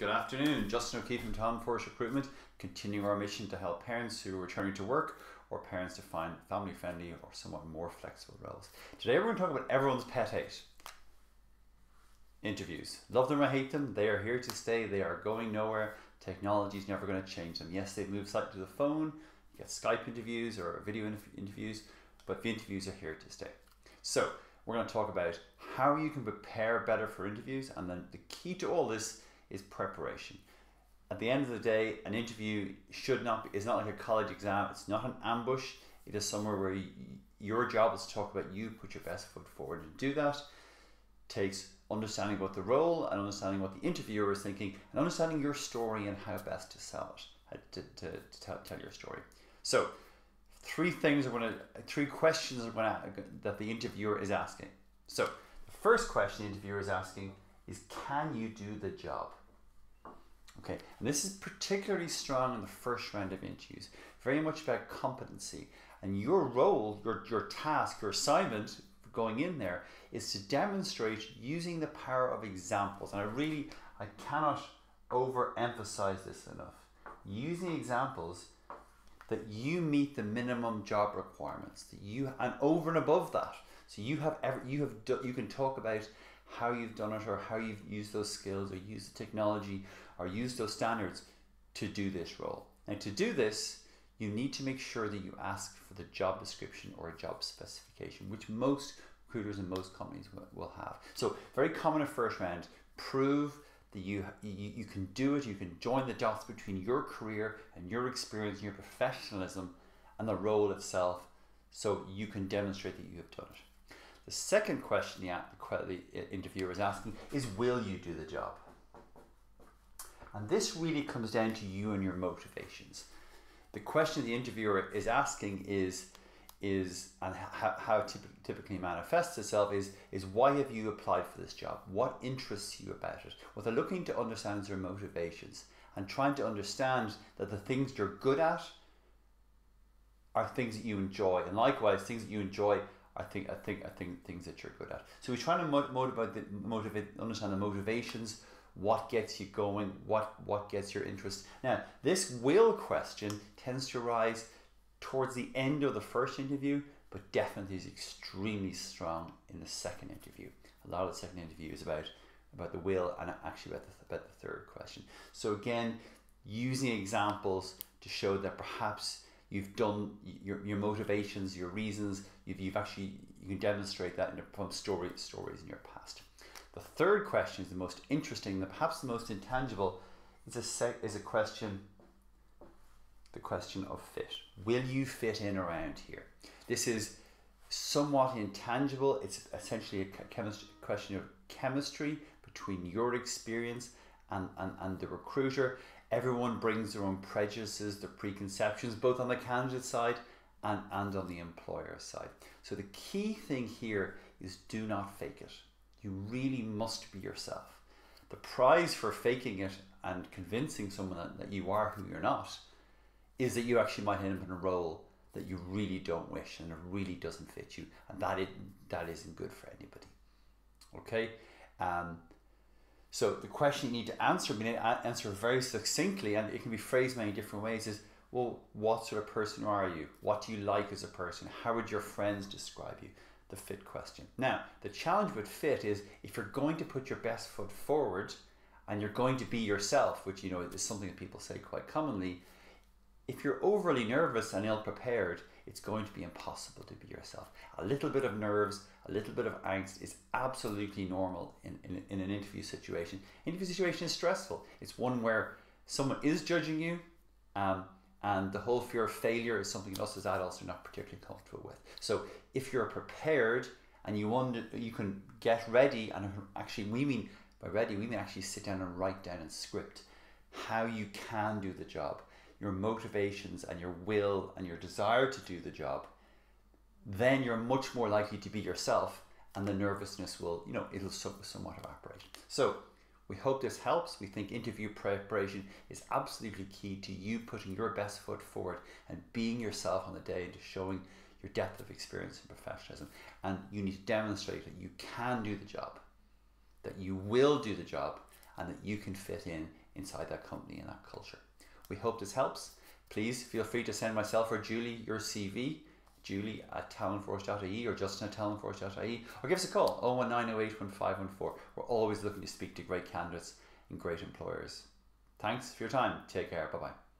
Good afternoon, Justin O'Keefe from Tom Force Recruitment, continuing our mission to help parents who are returning to work or parents to find family-friendly or somewhat more flexible roles. Today we're going to talk about everyone's pet hate. Interviews. Love them or hate them, they are here to stay, they are going nowhere. Technology is never going to change them. Yes, they've moved slightly to the phone, you get Skype interviews or video interviews, but the interviews are here to stay. So we're going to talk about how you can prepare better for interviews, and then the key to all this is preparation. At the end of the day, an interview is not like a college exam. It's not an ambush. It is somewhere where your job is to talk about you, put your best foot forward. And to do that takes understanding about the role and understanding what the interviewer is thinking and understanding your story and how best to sell it, to tell your story. So three questions that the interviewer is asking. So the first question the interviewer is asking is, can you do the job? Okay, and this is particularly strong in the first round of interviews, very much about competency. And your role, your task, your assignment going in there is to demonstrate using the power of examples. And I cannot overemphasize this enough. Using examples that you meet the minimum job requirements, and over and above that. So you can talk about how you've done it, or how you've used those skills, or used the technology, or used those standards to do this role. And to do this, you need to make sure that you ask for the job description or a job specification, which most recruiters and most companies will have. So very common at first round, prove that you can do it, you can join the dots between your career and your experience and your professionalism and the role itself, so you can demonstrate that you have done it. The second question the interviewer is asking is, will you do the job? And this really comes down to you and your motivations. The question the interviewer is asking is and how it typically manifests itself is why have you applied for this job? What interests you about it? What they're looking to understand is your motivations, and trying to understand that the things you're good at are things that you enjoy, and likewise things that you enjoy I think things that you're good at. So we're trying to understand the motivations, what gets you going, what gets your interest. Now, this will question tends to arise towards the end of the first interview, but definitely is extremely strong in the second interview. A lot of the second interview is about the will, and actually about the third question. So again, using examples to show that perhaps you've done your motivations, your reasons. You can demonstrate that from stories in your past. The third question is the most interesting, perhaps the most intangible. Is a question. The question of fit. Will you fit in around here? This is somewhat intangible. It's essentially a question of chemistry between your experience and the recruiter. Everyone brings their own prejudices, their preconceptions, both on the candidate side and on the employer side. So the key thing here is, do not fake it. You really must be yourself. The prize for faking it and convincing someone that you are who you're not is that you actually might end up in a role that you really don't wish and it really doesn't fit you, and that isn't good for anybody. Okay? So the question you need to answer very succinctly, and it can be phrased many different ways, is, well, what sort of person are you? What do you like as a person? How would your friends describe you? The fit question. Now, the challenge with fit is, if you're going to put your best foot forward and you're going to be yourself, which is something that people say quite commonly, if you're overly nervous and ill-prepared, it's going to be impossible to be yourself. A little bit of nerves, a little bit of angst is absolutely normal in an interview situation. Interview situation is stressful. It's one where someone is judging you, and the whole fear of failure is something that us as adults are not particularly comfortable with. So if you're prepared and you can get ready, and actually by ready we mean actually sit down and write down and script how you can do the job, your motivations and your will and your desire to do the job, then you're much more likely to be yourself, and the nervousness will, it'll somewhat evaporate. So we hope this helps. We think interview preparation is absolutely key to you putting your best foot forward and being yourself on the day, and to showing your depth of experience and professionalism. And you need to demonstrate that you can do the job, that you will do the job, and that you can fit in inside that company and that culture. We hope this helps. Please feel free to send myself or Julie your CV, julie@talentforce.ie or justin@talentforce.ie, or give us a call, 019081514. We're always looking to speak to great candidates and great employers. Thanks for your time. Take care. Bye-bye.